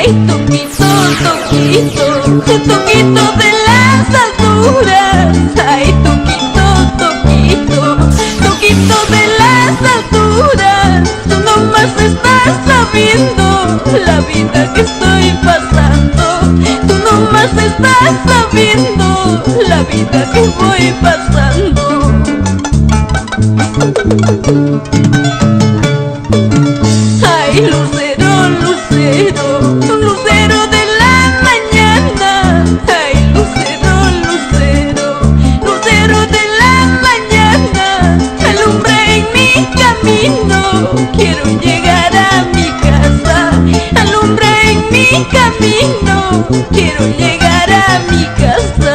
Toquito, toquito, toquito de las alturas. Ay, toquito, toquito, toquito de las alturas. Tú nomás estás sabiendo la vida que estoy pasando. Tú nomás estás sabiendo la vida que voy pasando. Ay, lucero, lucero, lucero de la mañana. Ay, lucero, lucero, lucero de la mañana. Alumbra en mi camino, quiero llegar a mi casa. Alumbra en mi camino, quiero llegar a mi casa.